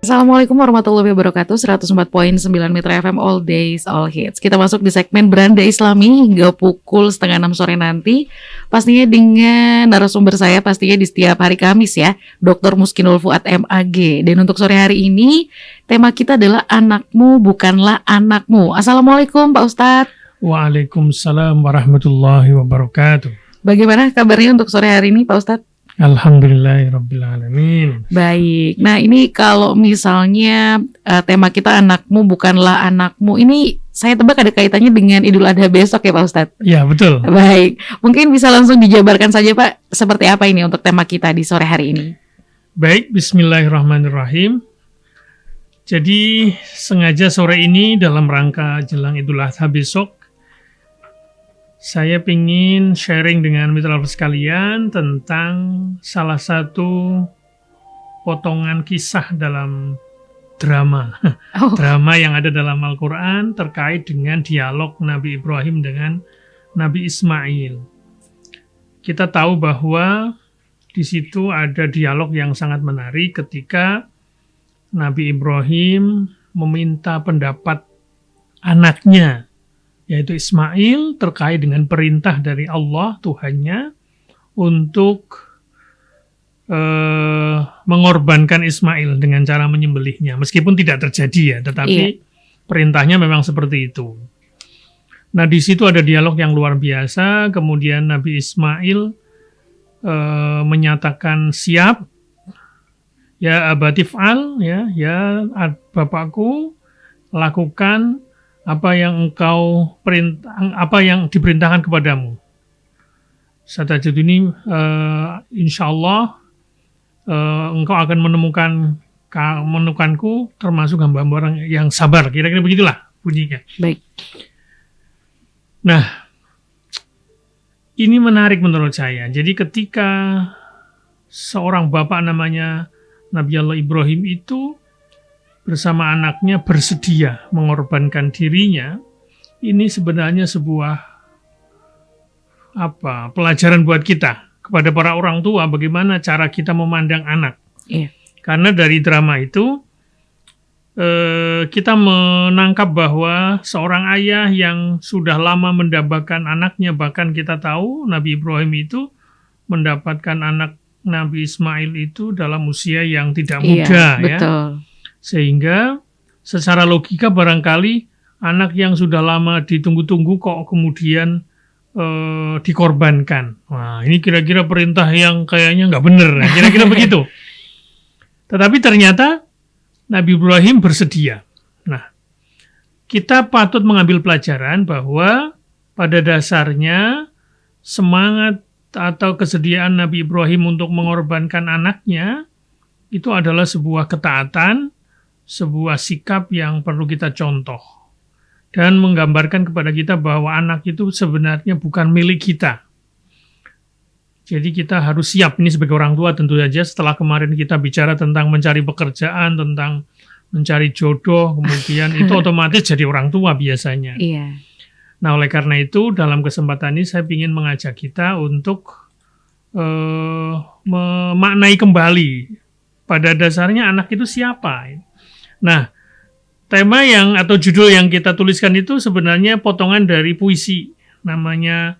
Assalamualaikum warahmatullahi wabarakatuh. 104.9 Mitra FM All Days All Hits. Kita masuk di segmen Beranda Islami hingga pukul 5:30 sore nanti. Pastinya dengan narasumber saya pastinya di setiap hari Kamis ya, Dr. Muskinul Fuad MAG. Dan untuk sore hari ini tema kita adalah anakmu bukanlah anakmu. Assalamualaikum Pak Ustadz. Waalaikumsalam warahmatullahi wabarakatuh. Bagaimana kabarnya untuk sore hari ini Pak Ustadz? Alhamdulillahirrabbilalamin. Baik, nah ini kalau misalnya tema kita anakmu bukanlah anakmu, ini saya tebak ada kaitannya dengan Idul Adha besok ya Pak Ustadz? Ya betul. Baik, mungkin bisa langsung dijabarkan saja Pak, seperti apa ini untuk tema kita di sore hari ini? Baik, bismillahirrahmanirrahim. Jadi sengaja sore ini dalam rangka jelang Idul Adha besok, saya ingin sharing dengan mitra sekalian tentang salah satu potongan kisah dalam drama. Drama yang ada dalam Al-Quran terkait dengan dialog Nabi Ibrahim dengan Nabi Ismail. Kita tahu bahwa di situ ada dialog yang sangat menarik ketika Nabi Ibrahim meminta pendapat anaknya, yaitu Ismail, terkait dengan perintah dari Allah Tuhannya untuk mengorbankan Ismail dengan cara menyembelihnya, meskipun tidak terjadi ya, tetapi perintahnya memang seperti itu. Nah, di situ ada dialog yang luar biasa. Kemudian Nabi Ismail menyatakan siap, ya abatif'al, ya bapakku, lakukan apa yang diperintahkan kepadamu. Satajud ini insya Allah engkau akan menemukanku termasuk hamba-hamba orang yang sabar. Kira-kira begitulah bunyinya. Baik. Nah, ini menarik menurut saya. Jadi ketika seorang bapak namanya Nabi Allah Ibrahim itu bersama anaknya bersedia mengorbankan dirinya, ini sebenarnya sebuah pelajaran buat kita, kepada para orang tua, bagaimana cara kita memandang anak. Karena dari drama itu kita menangkap bahwa seorang ayah yang sudah lama mendambakan anaknya, bahkan kita tahu Nabi Ibrahim itu mendapatkan anak Nabi Ismail itu dalam usia yang tidak muda, betul. Sehingga secara logika barangkali anak yang sudah lama ditunggu-tunggu kok kemudian dikorbankan. Wah, ini kira-kira perintah yang kayaknya nggak benar. Kira-kira begitu. Tetapi ternyata Nabi Ibrahim bersedia. Nah, kita patut mengambil pelajaran bahwa pada dasarnya semangat atau kesediaan Nabi Ibrahim untuk mengorbankan anaknya itu adalah sebuah ketaatan, sebuah sikap yang perlu kita contoh dan menggambarkan kepada kita bahwa anak itu sebenarnya bukan milik kita. Jadi kita harus siap, ini sebagai orang tua tentu saja, setelah kemarin kita bicara tentang mencari pekerjaan, tentang mencari jodoh, kemudian itu otomatis jadi orang tua biasanya. Nah, oleh karena itu dalam kesempatan ini saya ingin mengajak kita untuk memaknai kembali pada dasarnya anak itu siapa. Nah, tema atau judul yang kita tuliskan itu sebenarnya potongan dari puisi, namanya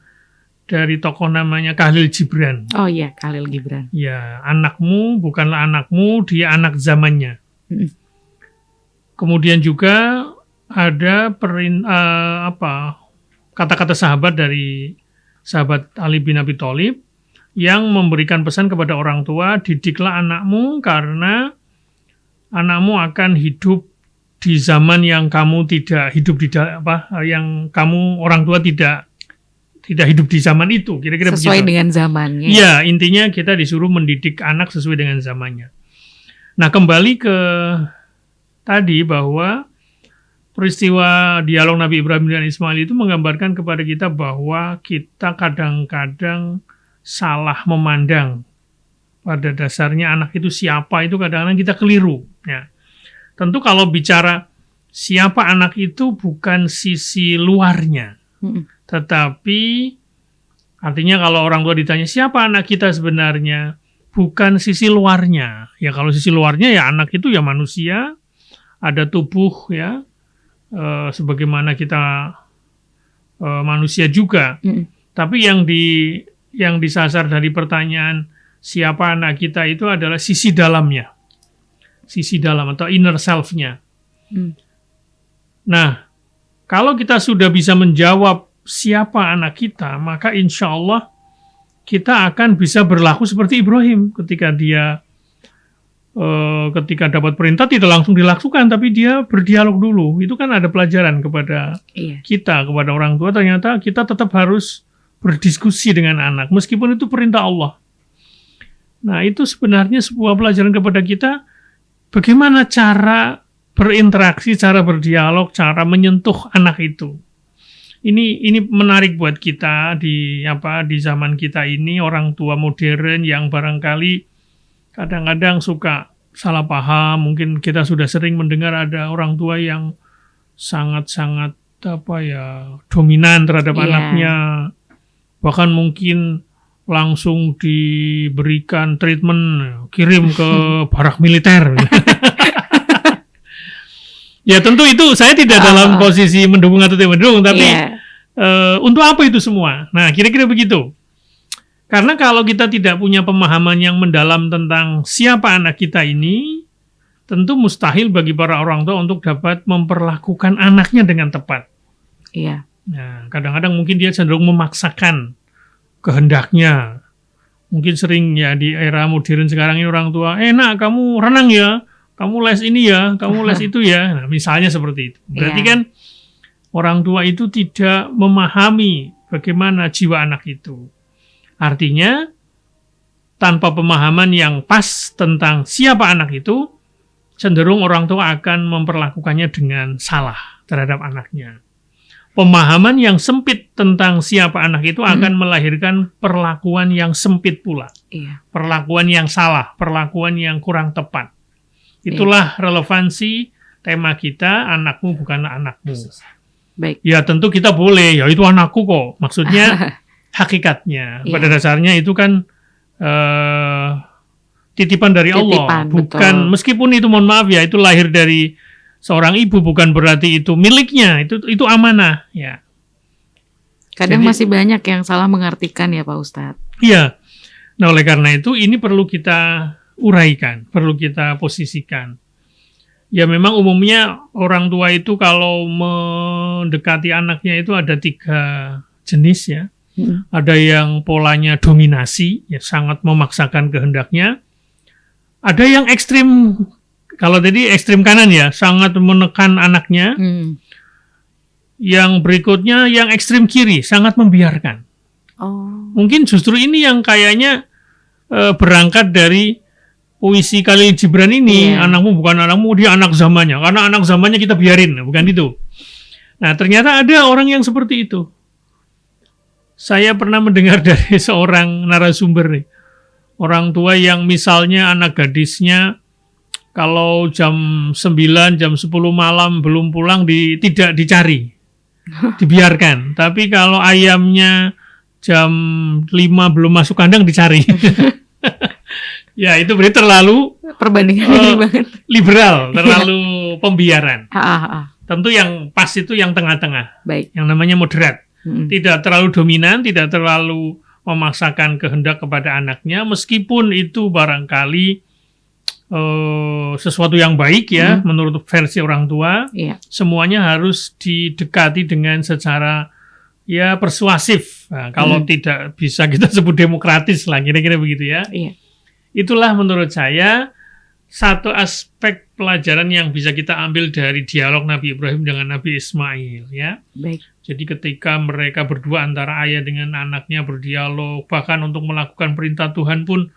dari tokoh namanya Khalil Gibran. Oh iya, Khalil Gibran. Ya, anakmu bukanlah anakmu, dia anak zamannya. Kemudian juga ada kata-kata sahabat dari sahabat Ali bin Abi Thalib yang memberikan pesan kepada orang tua, didiklah anakmu karena anakmu akan hidup di zaman yang kamu tidak hidup yang kamu orang tua tidak hidup di zaman itu, kira-kira sesuai begitu. Dengan zamannya. Iya, intinya kita disuruh mendidik anak sesuai dengan zamannya. Nah, kembali ke tadi bahwa peristiwa dialog Nabi Ibrahim dan Ismail itu menggambarkan kepada kita bahwa kita kadang-kadang salah memandang. Pada dasarnya anak itu siapa itu kadang-kadang kita keliru. Ya. Tentu kalau bicara siapa anak itu bukan sisi luarnya, tetapi Artinya kalau orang tua ditanya siapa anak kita sebenarnya, bukan sisi luarnya. Ya kalau sisi luarnya ya anak itu ya manusia, ada tubuh ya, sebagaimana kita manusia juga. Tapi yang disasar dari pertanyaan siapa anak kita itu adalah sisi dalamnya, sisi dalam atau inner self-nya. Nah, kalau kita sudah bisa menjawab siapa anak kita, maka insya Allah kita akan bisa berlaku seperti Ibrahim ketika dia ketika dapat perintah tidak langsung dilakukan, tapi dia berdialog dulu. Itu kan ada pelajaran kepada kita, kepada orang tua. Ternyata kita tetap harus berdiskusi dengan anak, meskipun itu perintah Allah. Nah, itu sebenarnya sebuah pelajaran kepada kita, bagaimana cara berinteraksi, cara berdialog, cara menyentuh anak itu. Ini menarik buat kita di zaman kita ini, orang tua modern yang barangkali kadang-kadang suka salah paham. Mungkin kita sudah sering mendengar ada orang tua yang sangat-sangat dominan terhadap anaknya. Bahkan mungkin langsung diberikan treatment, kirim ke barak militer. Ya tentu itu saya tidak dalam posisi mendukung atau tidak mendukung, tapi untuk apa itu semua? Nah, kira-kira begitu. Karena kalau kita tidak punya pemahaman yang mendalam tentang siapa anak kita ini, tentu mustahil bagi para orang tua untuk dapat memperlakukan anaknya dengan tepat. Iya. Nah, kadang-kadang mungkin dia cenderung memaksakan kehendaknya. Mungkin sering ya di era modern sekarang ini orang tua, nak kamu renang ya, kamu les ini ya, kamu les itu ya. Nah, misalnya seperti itu. Berarti kan orang tua itu tidak memahami bagaimana jiwa anak itu. Artinya, tanpa pemahaman yang pas tentang siapa anak itu, cenderung orang tua akan memperlakukannya dengan salah terhadap anaknya. Pemahaman yang sempit tentang siapa anak itu akan melahirkan perlakuan yang sempit pula. Perlakuan yang salah, perlakuan yang kurang tepat. Itulah relevansi tema kita, anakmu bukanlah anakmu. Baik. Ya tentu kita boleh, ya itu anakku kok. Maksudnya hakikatnya. Pada dasarnya itu kan titipan dari Allah. Bukan, meskipun itu mohon maaf ya, itu lahir dari seorang ibu, bukan berarti itu miliknya. Itu amanah. Ya. Kadang masih banyak yang salah mengartikan ya Pak Ustadz. Iya. Nah oleh karena itu ini perlu kita uraikan, perlu kita posisikan. Ya memang umumnya orang tua itu kalau mendekati anaknya itu ada 3 jenis ya. Ada yang polanya dominasi, ya sangat memaksakan kehendaknya. Ada yang ekstrim, kalau tadi ekstrim kanan ya, sangat menekan anaknya. Yang berikutnya yang ekstrim kiri, sangat membiarkan. Mungkin justru ini yang kayaknya berangkat dari puisi Khalil Gibran ini, anakmu bukan anakmu, dia anak zamannya. Karena anak zamannya kita biarin, bukan itu. Nah, ternyata ada orang yang seperti itu. Saya pernah mendengar dari seorang narasumber nih. Orang tua yang misalnya anak gadisnya kalau jam 9, jam 10 malam belum pulang tidak dicari. Dibiarkan. Tapi kalau ayamnya jam 5 belum masuk kandang dicari. Ya itu berarti terlalu perbandingan banget. Liberal, terlalu pembiaran. Tentu yang pas itu yang tengah-tengah. Baik. Yang namanya moderat. Tidak terlalu dominan, tidak terlalu memaksakan kehendak kepada anaknya, meskipun itu barangkali sesuatu yang baik ya, menurut versi orang tua. Semuanya harus didekati dengan secara ya persuasif. Nah, kalau tidak bisa kita sebut demokratis lah, kira-kira begitu ya. Itulah menurut saya satu aspek pelajaran yang bisa kita ambil dari dialog Nabi Ibrahim dengan Nabi Ismail ya. Baik. Jadi ketika mereka berdua antara ayah dengan anaknya berdialog, bahkan untuk melakukan perintah Tuhan pun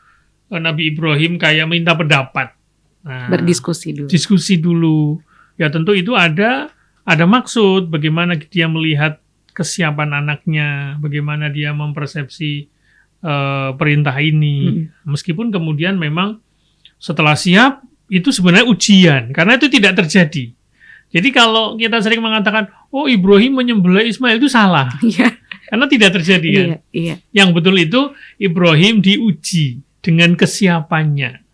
Nabi Ibrahim kayak minta pendapat. Nah, berdiskusi dulu. Diskusi dulu. Ya tentu itu ada maksud bagaimana dia melihat kesiapan anaknya, bagaimana dia mempersepsi perintah ini. Meskipun kemudian memang setelah siap itu sebenarnya ujian, karena itu tidak terjadi. Jadi kalau kita sering mengatakan, oh Ibrahim menyembelih Ismail itu salah. Karena tidak terjadi kan. Iya. Yang betul itu Ibrahim diuji dengan kesiapannya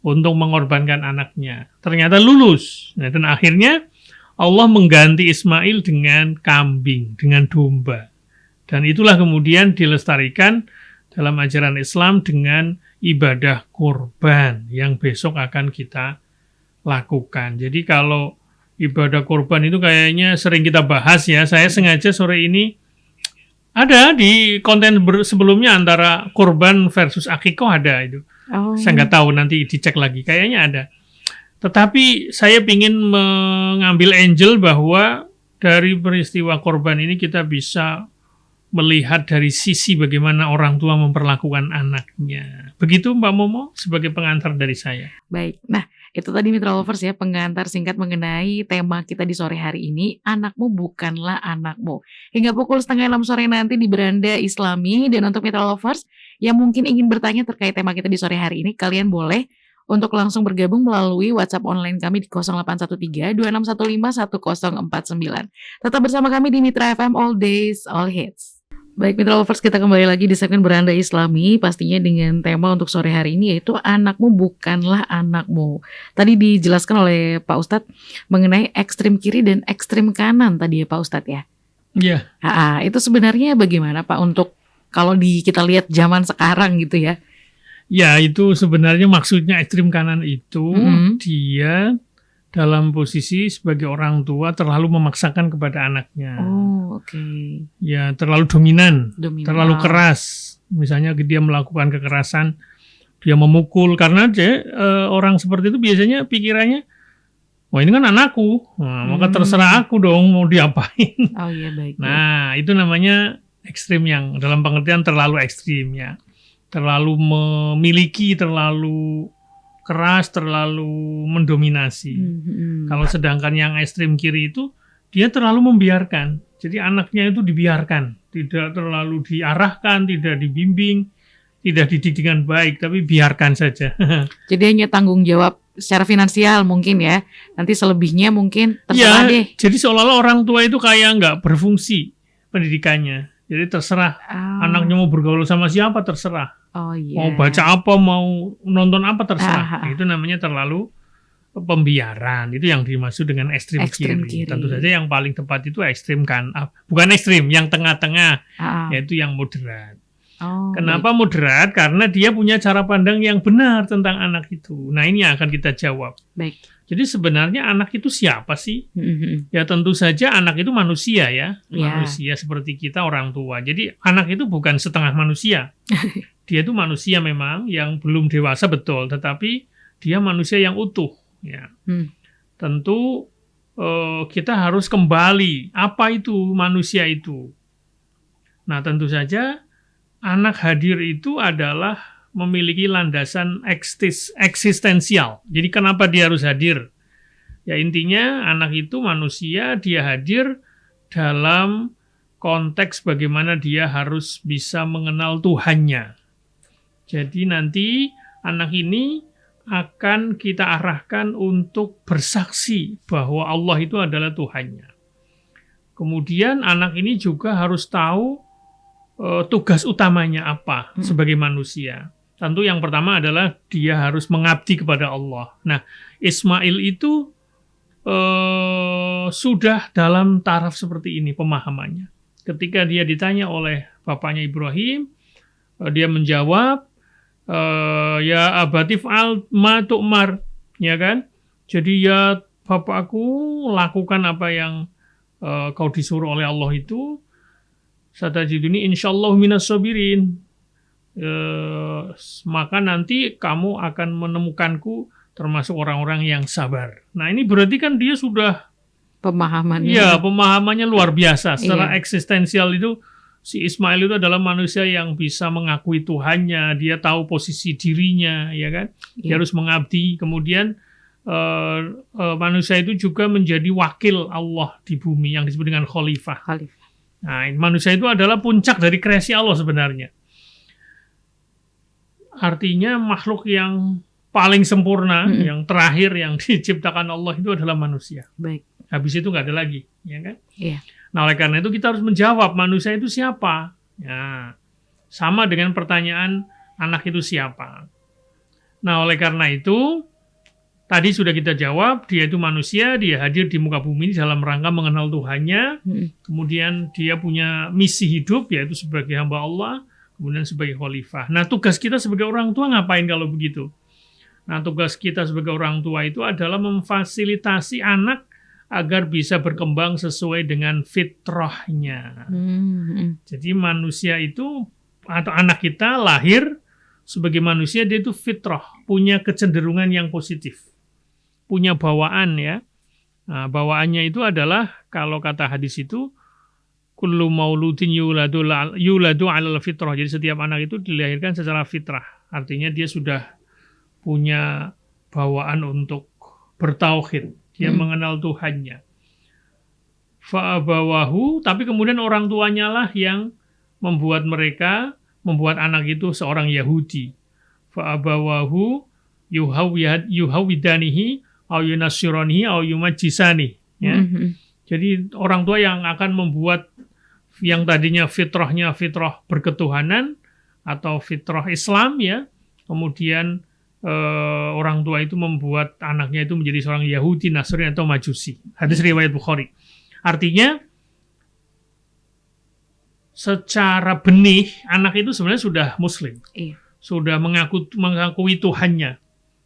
untuk mengorbankan anaknya. Ternyata lulus. Nah, dan akhirnya Allah mengganti Ismail dengan kambing, dengan domba. Dan itulah kemudian dilestarikan dalam ajaran Islam dengan ibadah kurban yang besok akan kita lakukan. Jadi kalau ibadah kurban itu kayaknya sering kita bahas ya. Saya sengaja sore ini ada di konten sebelumnya antara kurban versus akikoh ada itu. Oh. Saya nggak tahu, nanti dicek lagi. Kayaknya ada. Tetapi saya ingin mengambil angel bahwa dari peristiwa kurban ini kita bisa melihat dari sisi bagaimana orang tua memperlakukan anaknya. Begitu Mbak Momo sebagai pengantar dari saya. Baik, nah itu tadi Mitra Lovers ya, pengantar singkat mengenai tema kita di sore hari ini, anakmu bukanlah anakmu. Hingga pukul 5:30 sore nanti di Beranda Islami. Dan untuk Mitra Lovers yang mungkin ingin bertanya terkait tema kita di sore hari ini, kalian boleh untuk langsung bergabung melalui WhatsApp online kami di 0813-2615-1049. Tetap bersama kami di Mitra FM All Days All Hits. Baik Mitra Lovers, kita kembali lagi di segmen Beranda Islami, pastinya dengan tema untuk sore hari ini yaitu anakmu bukanlah anakmu. Tadi dijelaskan oleh Pak Ustadz mengenai ekstrim kiri dan ekstrim kanan tadi ya Pak Ustadz ya. Iya. Itu sebenarnya bagaimana Pak untuk kalau kita lihat zaman sekarang gitu ya? Ya, itu sebenarnya maksudnya ekstrim kanan itu dia dalam posisi sebagai orang tua terlalu memaksakan kepada anaknya. Oh, oke. Ya, terlalu dominan, terlalu keras. Misalnya dia melakukan kekerasan, dia memukul. Karena orang seperti itu biasanya pikirannya, wah ini kan anakku, maka terserah aku dong mau diapain. Oh iya, baik. Nah, itu namanya ekstrim yang dalam pengertian terlalu ekstrim ya. Terlalu memiliki, terlalu keras, terlalu mendominasi. Kalau sedangkan yang ekstrem kiri itu dia terlalu membiarkan. Jadi anaknya itu dibiarkan, tidak terlalu diarahkan, tidak dibimbing, tidak dididik dengan baik, tapi biarkan saja. Jadi hanya tanggung jawab secara finansial mungkin ya. Nanti selebihnya mungkin terserah deh. Jadi seolah-olah orang tua itu kayak nggak berfungsi pendidikannya. Jadi terserah anaknya mau bergaul sama siapa terserah. Oh iya. Mau baca apa, mau nonton apa terserah. Itu namanya terlalu pembiaran. Itu yang dimaksud dengan ekstrim kiri. Tentu saja yang paling tepat itu ekstrim kan, bukan ekstrim, yang tengah-tengah, yaitu yang moderat. Kenapa moderat? Karena dia punya cara pandang yang benar tentang anak itu. Nah, ini yang akan kita jawab. Baik. Jadi sebenarnya anak itu siapa sih? Ya tentu saja anak itu manusia ya. Manusia seperti kita orang tua. Jadi anak itu bukan setengah manusia. Dia itu manusia memang yang belum dewasa betul, tetapi dia manusia yang utuh. Ya. Tentu kita harus kembali apa itu manusia itu. Nah tentu saja anak hadir itu adalah memiliki landasan eksistensial. Jadi kenapa dia harus hadir? Ya intinya anak itu manusia, dia hadir dalam konteks bagaimana dia harus bisa mengenal Tuhannya. Jadi nanti anak ini akan kita arahkan untuk bersaksi bahwa Allah itu adalah Tuhannya. Kemudian anak ini juga harus tahu tugas utamanya apa sebagai manusia. Tentu yang pertama adalah dia harus mengabdi kepada Allah. Nah, Ismail itu sudah dalam taraf seperti ini pemahamannya. Ketika dia ditanya oleh bapaknya Ibrahim, dia menjawab, ya abatif al ma tu'mar, ya kan? Jadi ya bapakku lakukan apa yang kau disuruh oleh Allah itu. Satajiduni insyaallah minas sabirin. Maka nanti kamu akan menemukanku termasuk orang-orang yang sabar. Nah ini berarti kan dia sudah pemahamannya. Ya, pemahamannya luar biasa. Secara eksistensial itu si Ismail itu adalah manusia yang bisa mengakui Tuhannya, dia tahu posisi dirinya, ya kan? Dia harus mengabdi. Kemudian manusia itu juga menjadi wakil Allah di bumi yang disebut dengan khalifah. Nah, manusia itu adalah puncak dari kreasi Allah sebenarnya. Artinya makhluk yang paling sempurna, yang terakhir yang diciptakan Allah itu adalah manusia. Baik. Habis itu nggak ada lagi, ya kan? Iya. Nah, oleh karena itu kita harus menjawab manusia itu siapa. Ya, sama dengan pertanyaan anak itu siapa. Nah, oleh karena itu tadi sudah kita jawab, dia itu manusia, dia hadir di muka bumi dalam rangka mengenal Tuhannya. Kemudian dia punya misi hidup, yaitu sebagai hamba Allah, kemudian sebagai khalifah. Nah, tugas kita sebagai orang tua ngapain kalau begitu? Nah, tugas kita sebagai orang tua itu adalah memfasilitasi anak agar bisa berkembang sesuai dengan fitrahnya. Jadi manusia itu, atau anak kita lahir sebagai manusia, dia itu fitrah, punya kecenderungan yang positif. Punya bawaan ya. Nah, bawaannya itu adalah kalau kata hadis itu kullu mauludin yuladu 'alal fitrah. Jadi setiap anak itu dilahirkan secara fitrah. Artinya dia sudah punya bawaan untuk bertauhid. Dia mengenal Tuhannya. Fa'abawahu, tapi kemudian orang tuanya lah yang membuat anak itu seorang Yahudi. Fa'abawahu yuhawidanihi au yunassiranihi au yumajjisani, ya. Jadi orang tua yang akan membuat yang tadinya fitrahnya fitrah berketuhanan atau fitrah Islam, ya. Kemudian orang tua itu membuat anaknya itu menjadi seorang Yahudi, Nasrani atau Majusi. Hadis riwayat Bukhari. Artinya secara benih anak itu sebenarnya sudah Muslim, sudah mengakui Tuhannya.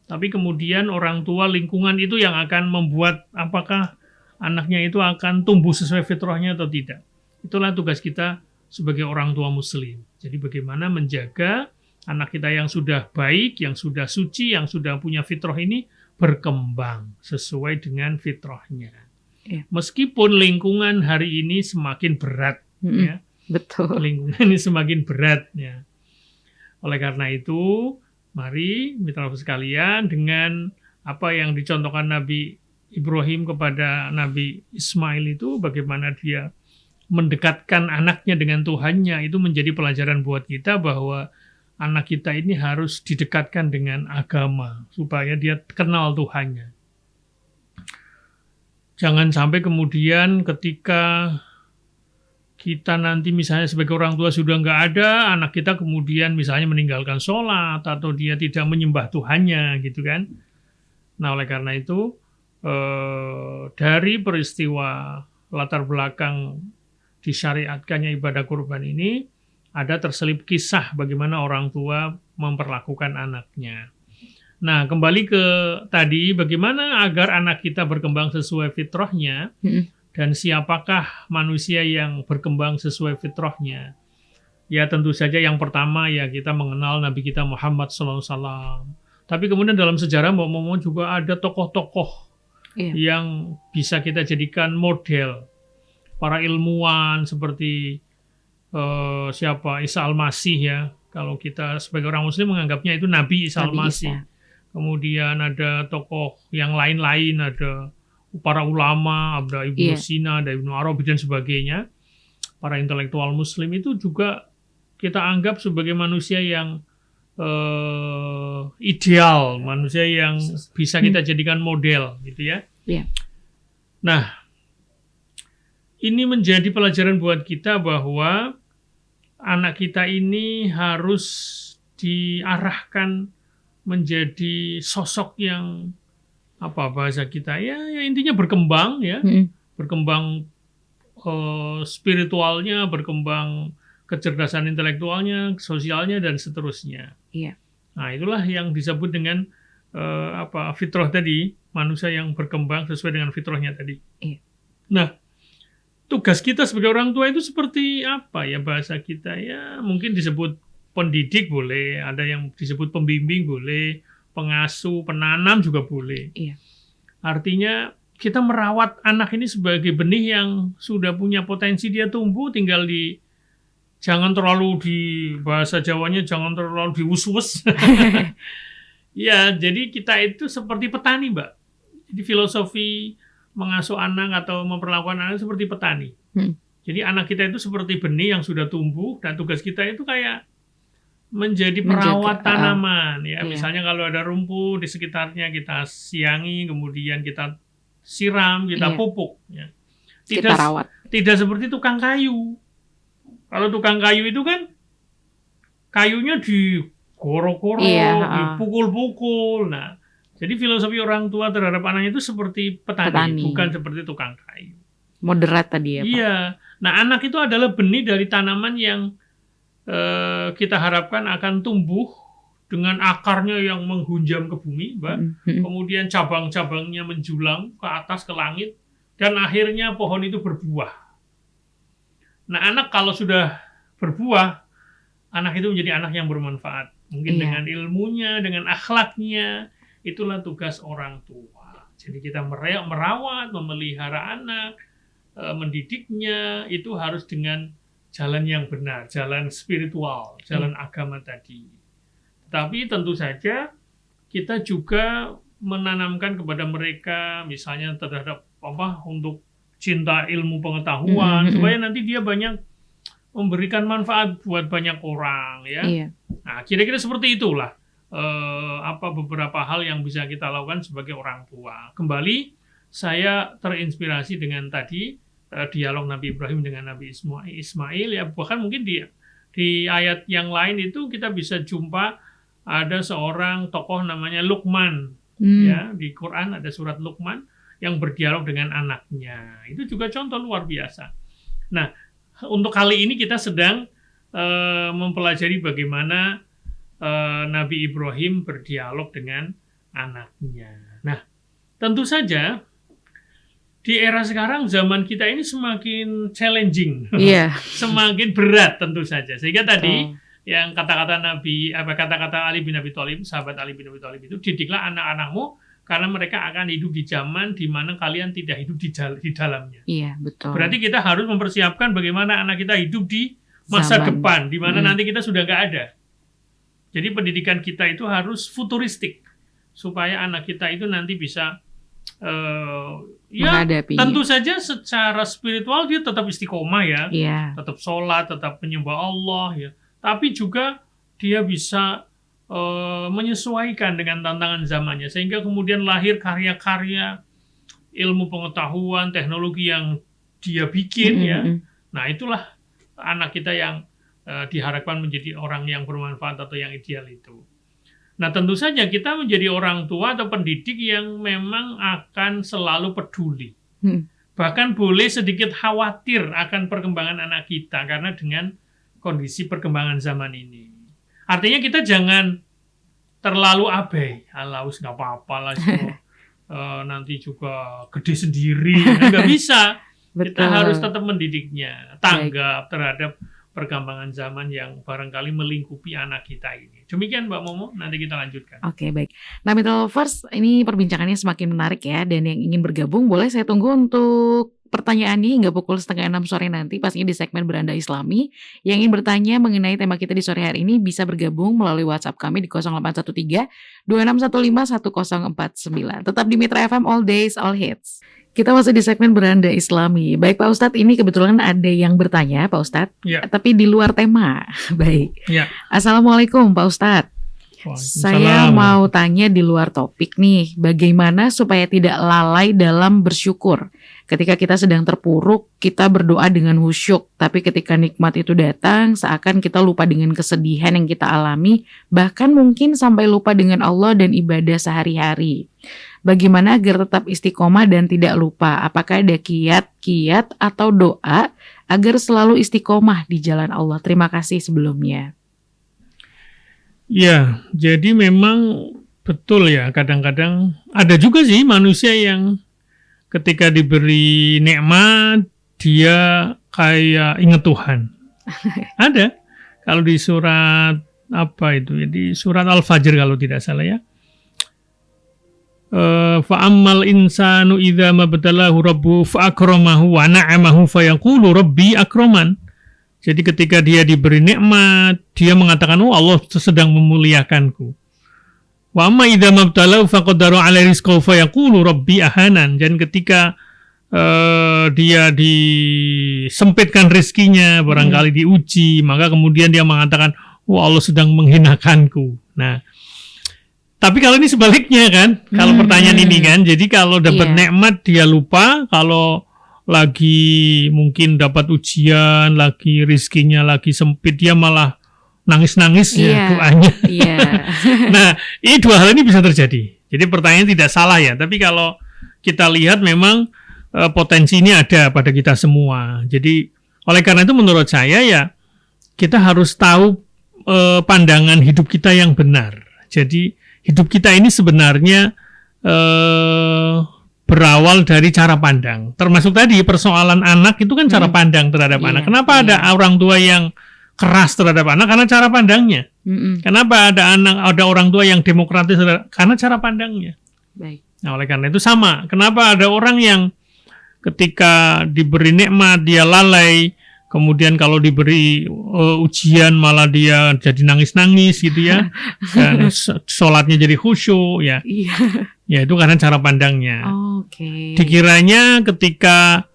Tapi kemudian orang tua, lingkungan itu yang akan membuat apakah anaknya itu akan tumbuh sesuai fitrahnya atau tidak. Itulah tugas kita sebagai orang tua Muslim. Jadi bagaimana menjaga anak kita yang sudah baik, yang sudah suci, yang sudah punya fitrah ini berkembang sesuai dengan fitrahnya. Meskipun lingkungan hari ini semakin berat, ya. Betul. Lingkungan ini semakin berat, ya. Oleh karena itu, mari mitra sekalian, dengan apa yang dicontohkan Nabi Ibrahim kepada Nabi Ismail itu, bagaimana dia mendekatkan anaknya dengan Tuhannya, itu menjadi pelajaran buat kita bahwa anak kita ini harus didekatkan dengan agama supaya dia kenal Tuhannya. Jangan sampai kemudian ketika kita nanti misalnya sebagai orang tua sudah nggak ada, anak kita kemudian misalnya meninggalkan sholat atau dia tidak menyembah Tuhannya, gitu kan. Nah, oleh karena itu dari peristiwa latar belakang disyariatkannya ibadah kurban ini, ada terselip kisah bagaimana orang tua memperlakukan anaknya. Nah, kembali ke tadi, bagaimana agar anak kita berkembang sesuai fitrahnya, dan siapakah manusia yang berkembang sesuai fitrahnya. Ya, tentu saja yang pertama ya kita mengenal Nabi kita Muhammad SAW. Tapi kemudian dalam sejarah mau juga ada tokoh-tokoh yang bisa kita jadikan model. Para ilmuwan seperti siapa, Isa Al-Masih, ya. Kalau kita sebagai orang Muslim menganggapnya itu Nabi Isa Al-Masih. Kemudian ada tokoh yang lain-lain, ada para ulama, ada Ibnu Sina, ada Ibnu Arabi dan sebagainya. Para intelektual Muslim itu juga kita anggap sebagai manusia yang ideal, manusia yang bisa kita jadikan model, gitu ya. Nah, ini menjadi pelajaran buat kita bahwa anak kita ini harus diarahkan menjadi sosok yang apa bahasa kita ya intinya berkembang, ya. Berkembang spiritualnya, berkembang kecerdasan intelektualnya, sosialnya dan seterusnya. Nah, itulah yang disebut dengan fitrah tadi, manusia yang berkembang sesuai dengan fitrahnya tadi. Nah, tugas kita sebagai orang tua itu seperti apa ya bahasa kita, ya mungkin disebut pendidik boleh, ada yang disebut pembimbing boleh, pengasuh, penanam juga boleh. Artinya kita merawat anak ini sebagai benih yang sudah punya potensi dia tumbuh, tinggal jangan terlalu di bahasa Jawanya jangan terlalu dius-us. Ya, jadi kita itu seperti petani, Mbak. Jadi filosofi mengasuh anak atau memperlakukan anak seperti petani. Jadi anak kita itu seperti benih yang sudah tumbuh, dan tugas kita itu kayak menjadi perawat tanaman, ya. Misalnya kalau ada rumput di sekitarnya kita siangi, kemudian kita siram, kita pupuk, ya. Tidak seperti tukang kayu. Kalau tukang kayu itu kan kayunya digorok-gorok, dipukul-pukul. Nah, jadi filosofi orang tua terhadap anaknya itu seperti petani. Bukan seperti tukang kayu. Moderat tadi ya, Pak? Iya. Nah, anak itu adalah benih dari tanaman yang kita harapkan akan tumbuh dengan akarnya yang menghunjam ke bumi, Mbak. Kemudian cabang-cabangnya menjulang ke atas, ke langit. Dan akhirnya pohon itu berbuah. Nah, anak kalau sudah berbuah, anak itu menjadi anak yang bermanfaat. Mungkin dengan ilmunya, dengan akhlaknya. Itulah tugas orang tua. Jadi kita merawat, memelihara anak, mendidiknya, itu harus dengan jalan yang benar, jalan spiritual, jalan agama tadi. Tapi tentu saja kita juga menanamkan kepada mereka, misalnya terhadap untuk cinta ilmu pengetahuan, supaya nanti dia banyak memberikan manfaat buat banyak orang, ya. Nah, kira-kira seperti itulah beberapa hal yang bisa kita lakukan sebagai orang tua. Kembali, saya terinspirasi dengan tadi dialog Nabi Ibrahim dengan Nabi Ismail, ya. Bahkan mungkin di ayat yang lain itu kita bisa jumpa ada seorang tokoh namanya Luqman, ya, di Quran ada surat Luqman yang berdialog dengan anaknya. Itu juga contoh luar biasa. Nah, untuk kali ini kita sedang mempelajari bagaimana Nabi Ibrahim berdialog dengan anaknya. Nah, tentu saja di era sekarang, zaman kita ini semakin challenging, semakin berat tentu saja. Sehingga tadi yang kata-kata Ali bin Abi Thalib, sahabat Ali bin Abi Thalib itu, didiklah anak-anakmu karena mereka akan hidup di zaman di mana kalian tidak hidup di dalamnya. Iya, betul. Berarti kita harus mempersiapkan bagaimana anak kita hidup di masa depan, di mana nanti kita sudah nggak ada. Jadi pendidikan kita itu harus futuristik, supaya anak kita itu nanti bisa tentu saja secara spiritual dia tetap istiqomah, ya, tetap sholat, tetap menyembah Allah, ya. Tapi juga dia bisa menyesuaikan dengan tantangan zamannya, sehingga kemudian lahir karya-karya ilmu pengetahuan, teknologi yang dia bikin, ya. Nah, itulah anak kita yang diharapkan menjadi orang yang bermanfaat atau yang ideal itu. Nah, tentu saja kita menjadi orang tua atau pendidik yang memang akan selalu peduli. Bahkan boleh sedikit khawatir akan perkembangan anak kita karena dengan kondisi perkembangan zaman ini. Artinya kita jangan terlalu abai. Alah, nggak apa-apa lah, nanti juga gede sendiri. Nggak bisa. Kita harus tetap mendidiknya, tanggap terhadap perkembangan zaman yang barangkali melingkupi anak kita ini. Demikian Mbak Momo, nanti kita lanjutkan. Oke, baik. Nah, Mitra Lovers, ini perbincangannya semakin menarik, ya. Dan yang ingin bergabung boleh saya tunggu untuk pertanyaannya hingga pukul 5:30 sore nanti, pastinya di segmen Beranda Islami. Yang ingin bertanya mengenai tema kita di sore hari ini bisa bergabung melalui WhatsApp kami di 0813 2615 1049. Tetap di Mitra FM All Days All Hits. Kita masih di segmen Beranda Islami. Baik Pak Ustadz, ini kebetulan ada yang bertanya Pak Ustadz, tapi di luar tema. Baik. Assalamualaikum Pak Ustadz. Saya mau tanya di luar topik nih, bagaimana supaya tidak lalai dalam bersyukur. Ketika kita sedang terpuruk, kita berdoa dengan khusyuk, tapi ketika nikmat itu datang, seakan kita lupa dengan kesedihan yang kita alami, bahkan mungkin sampai lupa dengan Allah dan ibadah sehari-hari. Bagaimana agar tetap istiqomah dan tidak lupa? Apakah ada kiat atau doa agar selalu istiqomah di jalan Allah? Terima kasih sebelumnya. Ya, jadi memang betul ya, kadang-kadang ada juga sih manusia yang ketika diberi nikmat, dia kayak ingat Tuhan. Ada. Kalau di surat di surat Al-Fajr kalau tidak salah, ya. Fa'ammal insanu idza mabtalahu rabbuhu fa'akramahu wa na'amahu fayaqulu rabbi akraman. Jadi ketika dia diberi nikmat, dia mengatakan, oh Allah sedang memuliakanku. Wa amma idza mabtalahu faqadara 'alaihi rizqahu fayaqulu rabbi ahanan. Dan ketika dia disempitkan rezekinya, barangkali diuji, maka kemudian dia mengatakan, oh Allah sedang menghinakanku. Nah, tapi kalau ini sebaliknya kan, kalau pertanyaan ini kan, jadi kalau dapat nikmat dia lupa, kalau lagi mungkin dapat ujian, lagi rizkinya lagi sempit, dia malah nangis-nangis ya doanya. Iya. Nah, ini dua hal ini bisa terjadi. Jadi pertanyaan tidak salah ya, tapi kalau kita lihat memang potensi ini ada pada kita semua. Jadi oleh karena itu menurut saya ya kita harus tahu pandangan hidup kita yang benar. Jadi hidup kita ini sebenarnya berawal dari cara pandang. Termasuk tadi persoalan anak itu kan cara pandang terhadap anak. Kenapa ada orang tua yang keras terhadap anak? Karena cara pandangnya. Kenapa ada orang tua yang demokratis? Karena cara pandangnya. Baik. Nah, oleh karena itu sama. Kenapa ada orang yang ketika diberi nikmat dia lalai, kemudian kalau diberi ujian malah dia jadi nangis-nangis gitu ya, dan sholatnya jadi khusyuk ya. Ya itu karena cara pandangnya. Dikiranya ketika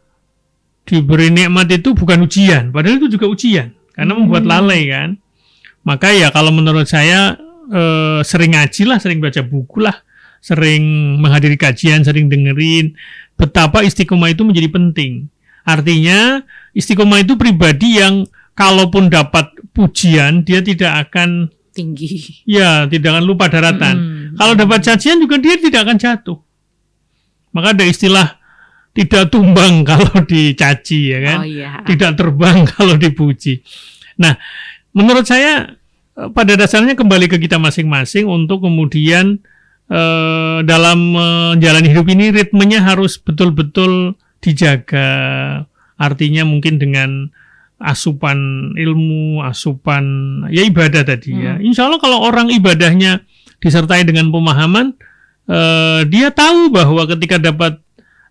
diberi nikmat itu bukan ujian, padahal itu juga ujian karena membuat lalai kan. Maka ya kalau menurut saya sering ngaji lah, sering baca buku lah, sering menghadiri kajian, sering dengerin betapa istiqomah itu menjadi penting. Artinya istiqomah itu pribadi yang kalaupun dapat pujian dia tidak akan tinggi. Ya, tidak akan lupa daratan. Kalau dapat cacian juga dia tidak akan jatuh. Maka ada istilah tidak tumbang kalau dicaci ya kan. Tidak terbang kalau dipuji. Nah, menurut saya pada dasarnya kembali ke kita masing-masing untuk kemudian dalam menjalani hidup ini ritmenya harus betul-betul dijaga. Artinya mungkin dengan asupan ilmu, asupan ya ibadah tadi ya. Insya Allah kalau orang ibadahnya disertai dengan pemahaman, dia tahu bahwa ketika dapat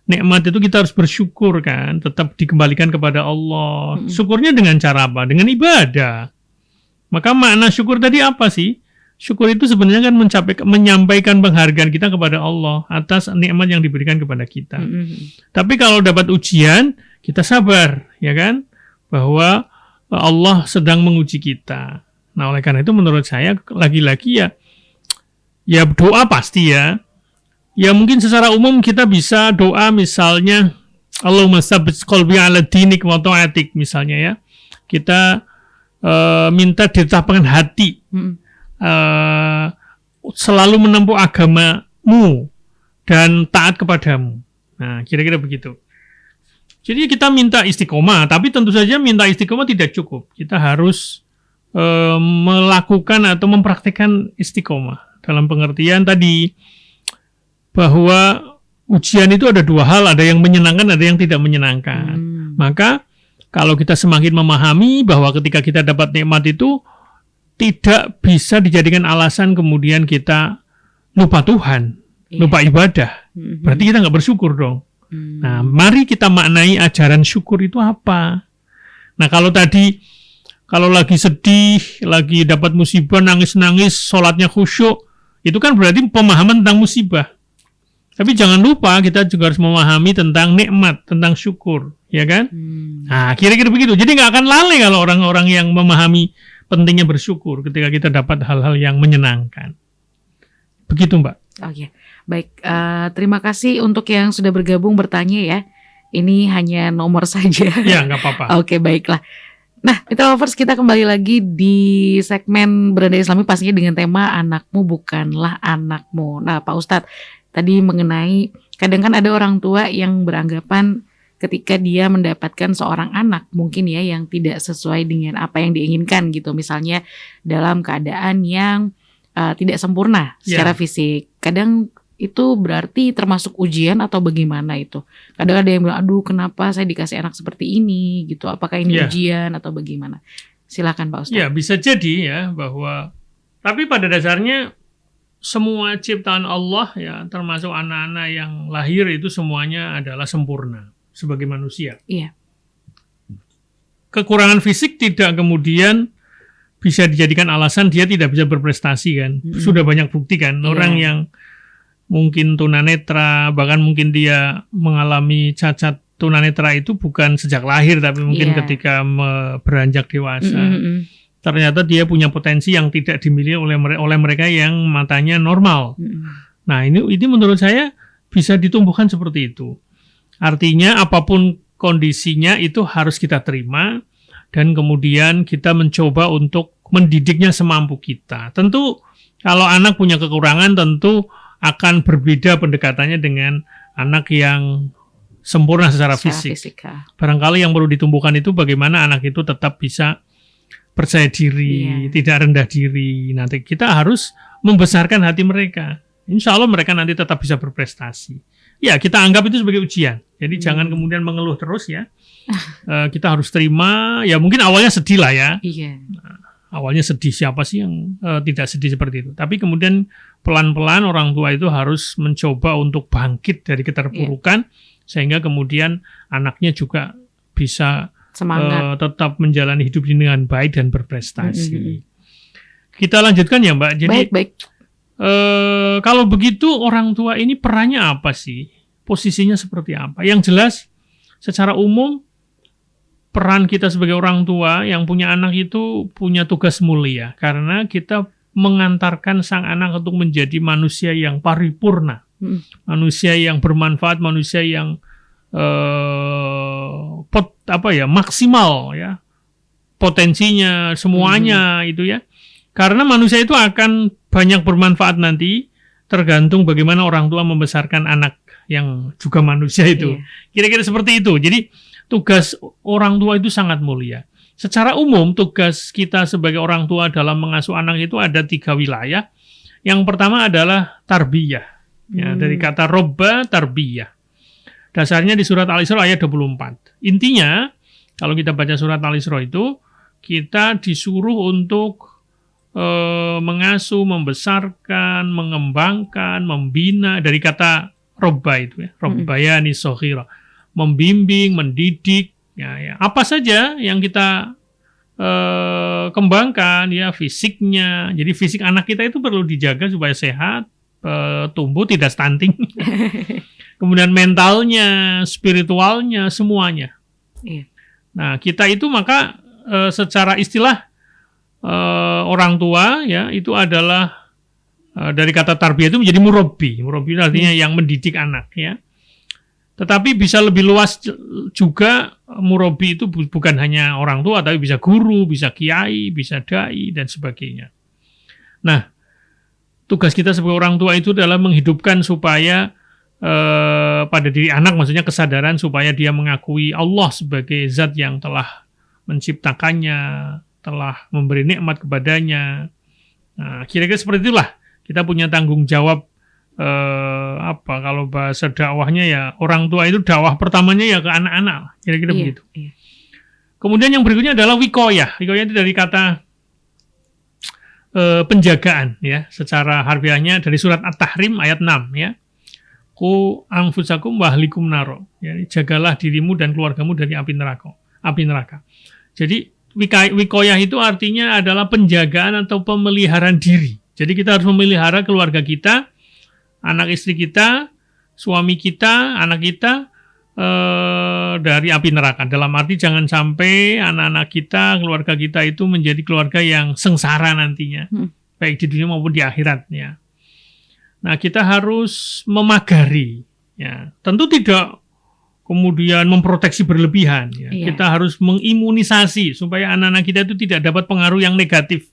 nikmat itu kita harus bersyukur kan, tetap dikembalikan kepada Allah. Syukurnya dengan cara apa? Dengan ibadah. Maka makna syukur tadi apa sih? Syukur itu sebenarnya kan menyampaikan penghargaan kita kepada Allah atas nikmat yang diberikan kepada kita. Tapi kalau dapat ujian, kita sabar, ya kan? Bahwa Allah sedang menguji kita. Nah, oleh karena itu menurut saya lagi-lagi ya doa pasti ya. Ya mungkin secara umum kita bisa doa misalnya Allahumma tsabbit qalbi 'ala dinik wa ta'atik misalnya ya. Kita minta ditetapkan hati. Selalu menempuh agamamu dan taat kepadamu. Nah, kira-kira begitu. Jadi kita minta istiqomah, tapi tentu saja minta istiqomah tidak cukup. Kita harus melakukan atau mempraktikkan istiqomah. Dalam pengertian tadi, bahwa ujian itu ada dua hal, ada yang menyenangkan, ada yang tidak menyenangkan. Maka kalau kita semakin memahami bahwa ketika kita dapat nikmat itu tidak bisa dijadikan alasan kemudian kita lupa Tuhan, lupa ibadah. Berarti kita nggak bersyukur dong. Nah, mari kita maknai ajaran syukur itu apa. Nah, kalau lagi sedih, lagi dapat musibah, nangis-nangis, sholatnya khusyuk, itu kan berarti pemahaman tentang musibah. Tapi jangan lupa kita juga harus memahami tentang nikmat, tentang syukur, ya kan? Nah, kira-kira begitu. Jadi nggak akan lalai kalau orang-orang yang memahami pentingnya bersyukur ketika kita dapat hal-hal yang menyenangkan. Begitu, Mbak. Oke. Baik, terima kasih untuk yang sudah bergabung bertanya ya. Ini hanya nomor saja. Ya, nggak apa-apa. Oke, baiklah. Nah, Mitra Lovers, kita kembali lagi di segmen Beranda Islami pastinya dengan tema anakmu bukanlah anakmu. Nah, Pak Ustadz, tadi mengenai kadang kan ada orang tua yang beranggapan ketika dia mendapatkan seorang anak mungkin ya yang tidak sesuai dengan apa yang diinginkan gitu. Misalnya dalam keadaan yang tidak sempurna secara fisik. Kadang itu berarti termasuk ujian atau bagaimana itu? Kadang ada yang bilang, aduh kenapa saya dikasih anak seperti ini gitu, apakah ini ujian atau bagaimana? Silakan Pak Ustadz. Ya bisa jadi ya bahwa, tapi pada dasarnya semua ciptaan Allah ya termasuk anak-anak yang lahir itu semuanya adalah sempurna sebagai manusia. Iya. Kekurangan fisik tidak kemudian bisa dijadikan alasan dia tidak bisa berprestasi kan. Sudah banyak bukti kan orang yang mungkin tunanetra, bahkan mungkin dia mengalami cacat tunanetra itu bukan sejak lahir, tapi mungkin ketika beranjak dewasa. Ternyata dia punya potensi yang tidak dimiliki oleh mereka yang matanya normal. Nah, ini menurut saya bisa ditumbuhkan seperti itu. Artinya apapun kondisinya itu harus kita terima dan kemudian kita mencoba untuk mendidiknya semampu kita. Tentu kalau anak punya kekurangan tentu akan berbeda pendekatannya dengan anak yang sempurna secara fisik. Barangkali yang perlu ditumbuhkan itu bagaimana anak itu tetap bisa percaya diri, tidak rendah diri. Nanti kita harus membesarkan hati mereka. Insya Allah mereka nanti tetap bisa berprestasi. Ya, kita anggap itu sebagai ujian. Jadi jangan kemudian mengeluh terus ya. Kita harus terima. Ya mungkin awalnya sedih lah ya. Awalnya sedih, siapa sih yang tidak sedih seperti itu. Tapi kemudian pelan-pelan orang tua itu harus mencoba untuk bangkit dari keterpurukan. Sehingga kemudian anaknya juga bisa tetap menjalani hidup dengan baik dan berprestasi. Kita lanjutkan ya Mbak. Jadi baik. Kalau begitu orang tua ini perannya apa sih? Posisinya seperti apa? Yang jelas secara umum peran kita sebagai orang tua yang punya anak itu punya tugas mulia. Karena kita mengantarkan sang anak untuk menjadi manusia yang paripurna. Manusia yang bermanfaat, manusia yang maksimal ya potensinya semuanya itu ya. Karena manusia itu akan banyak bermanfaat nanti tergantung bagaimana orang tua membesarkan anak yang juga manusia itu. Kira-kira seperti itu. Jadi tugas orang tua itu sangat mulia. Secara umum tugas kita sebagai orang tua dalam mengasuh anak itu ada 3 wilayah. Yang pertama adalah tarbiyah. Ya, dari kata robba tarbiyah. Dasarnya di surat Al-Isra ayat 24. Intinya, kalau kita baca surat Al-Isra itu, kita disuruh untuk mengasuh, membesarkan, mengembangkan, membina, dari kata robba itu ya, robbayani soghira, membimbing, mendidik, ya. Apa saja yang kita kembangkan, ya fisiknya. Jadi fisik anak kita itu perlu dijaga supaya sehat, tumbuh, tidak stunting. Kemudian mentalnya, spiritualnya, semuanya. Nah, kita itu maka secara istilah orang tua ya itu adalah dari kata tarbiyah itu menjadi murabbi. Murabbi itu artinya yang mendidik anak ya. Tetapi bisa lebih luas juga, murabbi itu bukan hanya orang tua, tapi bisa guru, bisa kiai, bisa dai dan sebagainya. Nah, tugas kita sebagai orang tua itu adalah menghidupkan supaya pada diri anak, maksudnya kesadaran supaya dia mengakui Allah sebagai zat yang telah menciptakannya, telah memberi nikmat kepadanya. Nah, kira-kira seperti itulah. Kita punya tanggung jawab, kalau bahasa dakwahnya ya, orang tua itu dakwah pertamanya ya ke anak-anak. Kira-kira begitu. Kemudian yang berikutnya adalah wikoyah. Wikoyah itu dari kata penjagaan ya, secara harfiahnya dari surat At-Tahrim ayat 6 ya. Ku anfusakum wa ahlikum naro. Ya, jagalah dirimu dan keluargamu dari api neraka. Jadi wikoyah itu artinya adalah penjagaan atau pemeliharaan diri. Jadi kita harus memelihara keluarga kita, anak istri kita, suami kita, anak kita dari api neraka. Dalam arti jangan sampai anak-anak kita, keluarga kita itu menjadi keluarga yang sengsara nantinya, baik di dunia maupun di akhirat ya. Nah, kita harus memagari ya. Tentu tidak kemudian memproteksi berlebihan ya. Kita harus mengimunisasi supaya anak-anak kita itu tidak dapat pengaruh yang negatif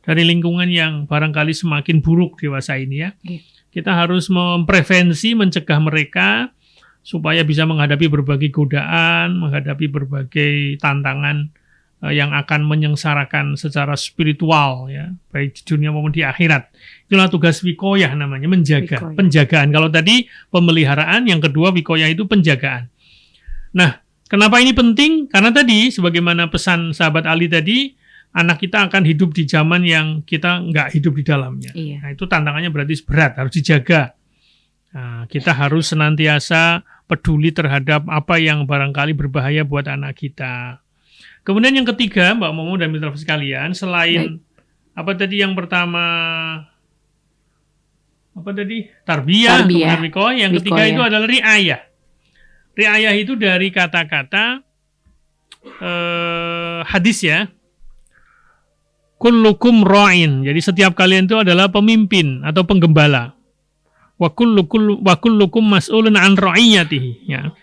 dari lingkungan yang barangkali semakin buruk dewasa ini ya. Kita harus memprevensi, mencegah mereka supaya bisa menghadapi berbagai godaan, menghadapi berbagai tantangan yang akan menyengsarakan secara spiritual ya, baik di dunia maupun di akhirat. Itulah tugas wikoyah namanya, menjaga, penjagaan. Kalau tadi pemeliharaan, yang kedua wikoyah itu penjagaan. Nah, kenapa ini penting? Karena tadi, sebagaimana pesan sahabat Ali tadi, anak kita akan hidup di zaman yang kita nggak hidup di dalamnya. Nah, itu tantangannya berarti berat, harus dijaga. Nah, kita harus senantiasa peduli terhadap apa yang barangkali berbahaya buat anak kita. Kemudian yang ketiga, Mbak Momo dan mitra sekalian, selain apa tadi yang pertama, apa tadi? Tarbiyah, kemudian wikoyah. Yang ketiga itu adalah riayah. Riayah itu dari kata-kata hadis ya. Kullukum ra'in. Jadi setiap kalian itu adalah pemimpin atau penggembala. Wa kullukum mas'ulun an ra'iyatihi ya.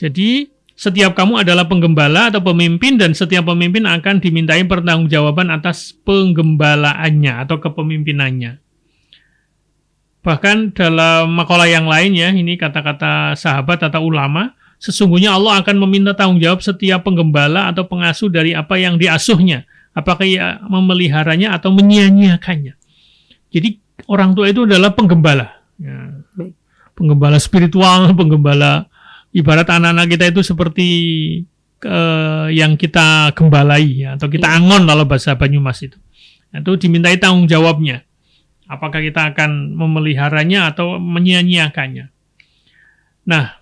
Jadi setiap kamu adalah penggembala atau pemimpin, dan setiap pemimpin akan dimintai pertanggungjawaban atas penggembalaannya atau kepemimpinannya. Bahkan dalam makalah yang lain ya, ini kata-kata sahabat atau ulama, sesungguhnya Allah akan meminta tanggung jawab setiap penggembala atau pengasuh dari apa yang diasuhnya, apakah ia memeliharanya atau menyia-nyiakannya. Jadi orang tua itu adalah penggembala. Ya. Penggembala spiritual, penggembala. Ibarat anak-anak kita itu seperti yang kita gembalai ya, atau kita angon kalau bahasa Banyumas itu. Itu dimintai tanggung jawabnya. Apakah kita akan memeliharanya atau menyia-nyiakannya. Nah,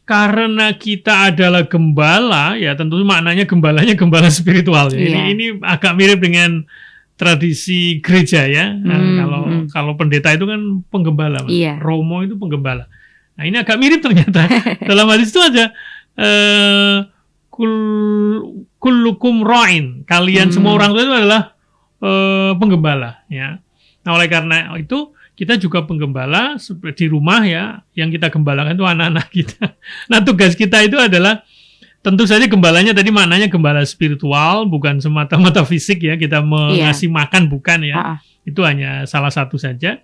karena kita adalah gembala, ya tentu maknanya gembalanya gembala spiritual. Ya. Ini agak mirip dengan tradisi gereja ya. Nah, kalau pendeta itu kan penggembala, Romo itu penggembala. Nah ini agak mirip ternyata. Dalam hadis itu ada kullukum ra'in. Kalian semua orang tua itu adalah penggembala. Ya. Nah oleh karena itu kita juga penggembala di rumah ya. Yang kita gembalakan itu anak-anak kita. Nah tugas kita itu adalah tentu saja gembalanya tadi maknanya gembala spiritual, bukan semata-mata fisik ya, kita mengasih makan bukan ya. Itu hanya salah satu saja.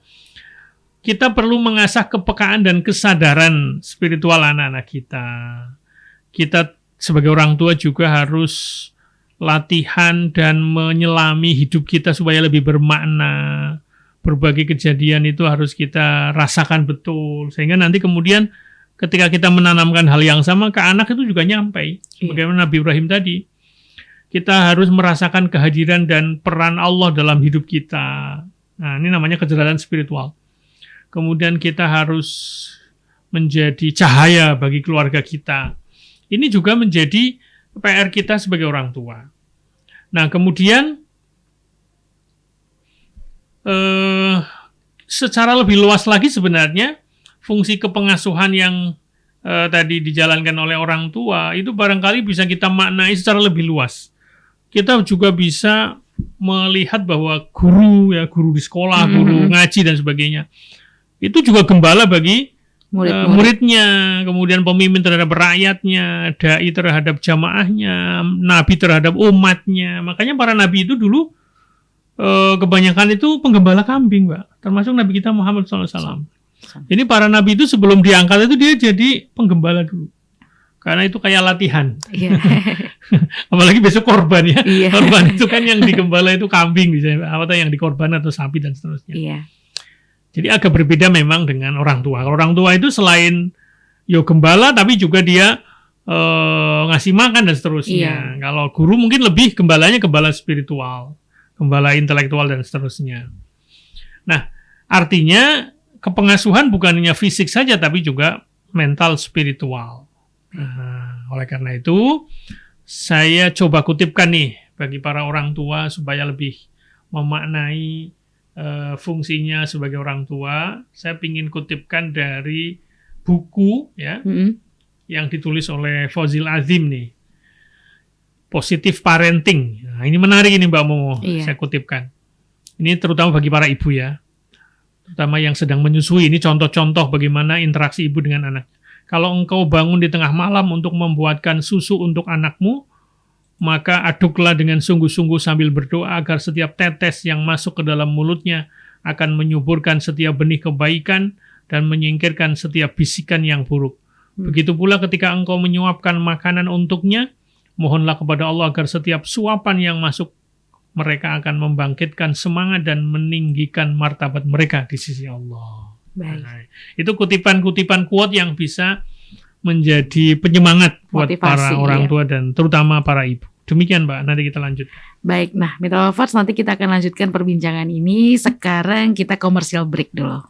Kita perlu mengasah kepekaan dan kesadaran spiritual anak-anak kita. Kita sebagai orang tua juga harus latihan dan menyelami hidup kita supaya lebih bermakna. Berbagai kejadian itu harus kita rasakan betul, sehingga nanti kemudian ketika kita menanamkan hal yang sama ke anak itu juga nyampe. Bagaimana Nabi Ibrahim tadi. Kita harus merasakan kehadiran dan peran Allah dalam hidup kita. Nah, ini namanya kecerdasan spiritual. Kemudian kita harus menjadi cahaya bagi keluarga kita. Ini juga menjadi PR kita sebagai orang tua. Nah, kemudian secara lebih luas lagi sebenarnya fungsi kepengasuhan yang tadi dijalankan oleh orang tua itu barangkali bisa kita maknai secara lebih luas. Kita juga bisa melihat bahwa guru di sekolah, guru ngaji dan sebagainya, itu juga gembala bagi muridnya, kemudian pemimpin terhadap rakyatnya, dai terhadap jamaahnya, nabi terhadap umatnya. Makanya para nabi itu dulu kebanyakan itu penggembala kambing, Mbak. Termasuk Nabi kita Muhammad SAW. Jadi para nabi itu sebelum diangkat itu dia jadi penggembala dulu. Karena itu kayak latihan. Apalagi besok korban ya. Korban itu kan yang digembala itu kambing misalnya, atau yang dikorban atau sapi dan seterusnya. Jadi agak berbeda memang dengan orang tua. Kalau orang tua itu selain gembala tapi juga dia ngasih makan dan seterusnya. Kalau guru mungkin lebih gembalanya gembala spiritual, gembala intelektual dan seterusnya. Nah, artinya kepengasuhan bukan hanya fisik saja tapi juga mental spiritual. Nah, oleh karena itu saya coba kutipkan nih bagi para orang tua supaya lebih memaknai fungsinya sebagai orang tua. Saya ingin kutipkan dari buku ya yang ditulis oleh Fauzi Azim nih, Positive Parenting. Nah, ini menarik ini Mbak Momo. Saya kutipkan. Ini terutama bagi para ibu ya, terutama yang sedang menyusui. Ini contoh-contoh bagaimana interaksi ibu dengan anak. Kalau engkau bangun di tengah malam untuk membuatkan susu untuk anakmu, maka aduklah dengan sungguh-sungguh sambil berdoa agar setiap tetes yang masuk ke dalam mulutnya akan menyuburkan setiap benih kebaikan dan menyingkirkan setiap bisikan yang buruk. Begitu pula ketika engkau menyuapkan makanan untuknya, mohonlah kepada Allah agar setiap suapan yang masuk mereka akan membangkitkan semangat dan meninggikan martabat mereka di sisi Allah. Nah, itu kutipan-kutipan quote yang bisa menjadi penyemangat buat para orang tua dan terutama para ibu. Demikian Mbak, nanti kita lanjut. Baik, nah Mitra Lovers, nanti kita akan lanjutkan perbincangan ini. Sekarang kita commercial break dulu.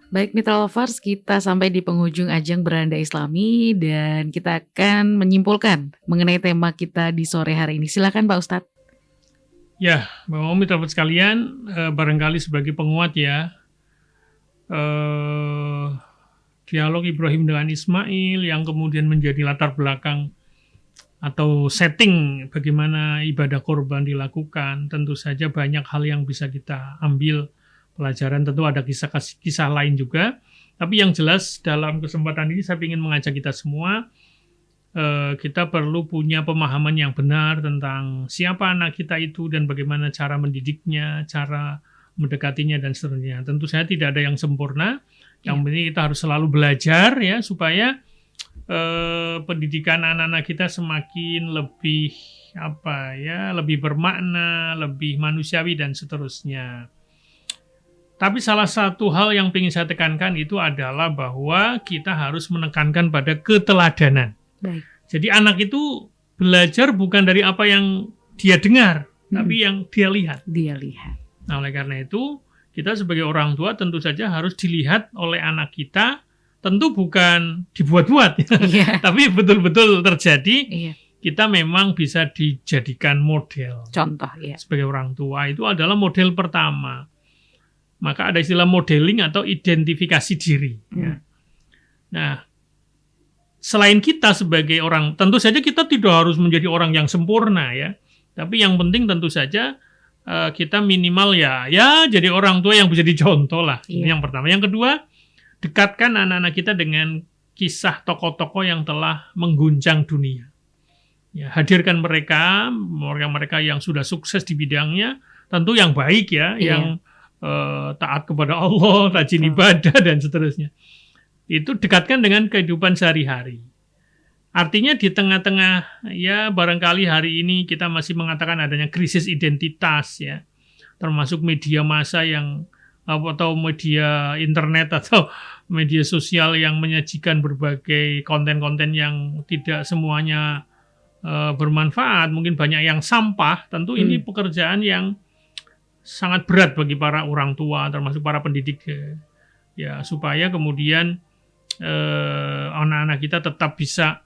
Baik Mitra Lovers, kita sampai di penghujung ajang Beranda Islami dan kita akan menyimpulkan mengenai tema kita di sore hari ini. Silakan Pak Ustadz. Ya, Mbak Mitra Lovers sekalian, barangkali sebagai penguat ya, dialog Ibrahim dengan Ismail yang kemudian menjadi latar belakang atau setting bagaimana ibadah korban dilakukan. Tentu saja banyak hal yang bisa kita ambil pelajaran. Tentu ada kisah-kisah lain juga, Tapi yang jelas dalam kesempatan ini saya ingin mengajak kita semua, kita perlu punya pemahaman yang benar tentang siapa anak kita itu dan bagaimana cara mendidiknya, cara mendekatinya dan seterusnya. Tentu saja tidak ada yang sempurna. Yang penting kita harus selalu belajar ya supaya pendidikan anak-anak kita semakin lebih lebih bermakna, lebih manusiawi dan seterusnya. Tapi salah satu hal yang ingin saya tekankan itu adalah bahwa kita harus menekankan pada keteladanan. Baik. Jadi anak itu belajar bukan dari apa yang dia dengar, tapi yang dia lihat. Dia lihat. Nah, oleh karena itu, kita sebagai orang tua tentu saja harus dilihat oleh anak kita, tentu bukan dibuat-buat, Iya. tapi betul-betul terjadi. Iya. Kita memang bisa dijadikan model. Contoh, ya. Sebagai orang tua itu adalah model pertama. Maka ada istilah modeling atau identifikasi diri. Ya. Nah, selain kita sebagai orang, tentu saja kita tidak harus menjadi orang yang sempurna ya. Tapi yang penting tentu saja kita minimal ya jadi orang tua yang bisa dicontoh lah. Ini yang pertama. Yang kedua, dekatkan anak-anak kita dengan kisah tokoh-tokoh yang telah mengguncang dunia. Ya, hadirkan mereka yang sudah sukses di bidangnya, tentu yang baik ya, yang taat kepada Allah, rajin ibadah dan seterusnya. Itu dekatkan dengan kehidupan sehari-hari. Artinya di tengah-tengah ya barangkali hari ini kita masih mengatakan adanya krisis identitas ya, termasuk media massa yang atau media internet atau media sosial yang menyajikan berbagai konten-konten yang tidak semuanya bermanfaat, mungkin banyak yang sampah. Tentu ini pekerjaan yang sangat berat bagi para orang tua, termasuk para pendidik ya, supaya kemudian anak-anak kita tetap bisa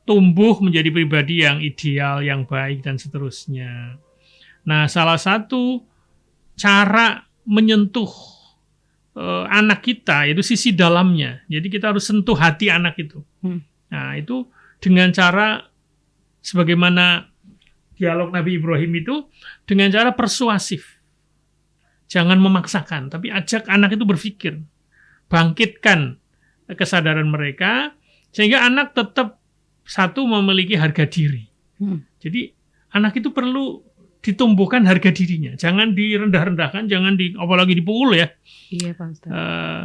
tumbuh menjadi pribadi yang ideal, yang baik dan seterusnya. Nah, salah satu cara menyentuh anak kita yaitu sisi dalamnya. Jadi kita harus sentuh hati anak itu. Nah, itu dengan cara sebagaimana dialog Nabi Ibrahim itu dengan cara persuasif. Jangan memaksakan, tapi ajak anak itu berpikir. Bangkitkan kesadaran mereka, sehingga anak tetap memiliki harga diri. Jadi anak itu perlu ditumbuhkan harga dirinya. Jangan direndah-rendahkan, apalagi dipukul ya. Iya, Pak Ustaz.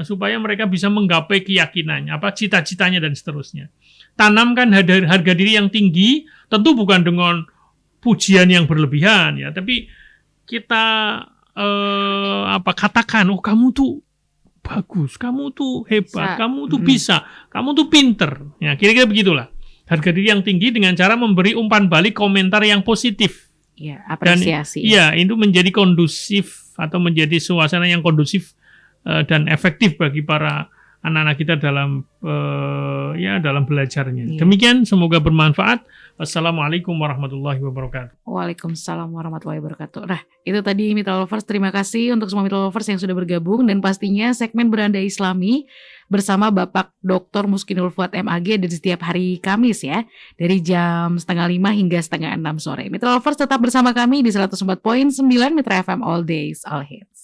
Supaya mereka bisa menggapai keyakinannya, cita-citanya dan seterusnya. Tanamkan harga diri yang tinggi, tentu bukan dengan pujian yang berlebihan ya, tapi kita katakan, oh kamu tuh bagus, kamu tuh hebat, kamu tuh bisa, kamu tuh pinter. Ya, kira-kira begitulah. Harga diri yang tinggi dengan cara memberi umpan balik komentar yang positif. Ya, apresiasi. Dan itu menjadi kondusif atau menjadi suasana yang kondusif dan efektif bagi para anak-anak kita dalam belajarnya. Demikian, semoga bermanfaat. Wassalamualaikum warahmatullahi wabarakatuh. Waalaikumsalam warahmatullahi wabarakatuh. Nah, itu tadi Mitra Lovers. Terima kasih untuk semua Mitra Lovers yang sudah bergabung, dan pastinya segmen Beranda Islami bersama Bapak Dr. Muskinul Fuad MAG dari setiap hari Kamis ya, dari jam 5:30 hingga 5:30 sore. Mitra Lovers tetap bersama kami di 104.9 Mitra FM All Days All Hits.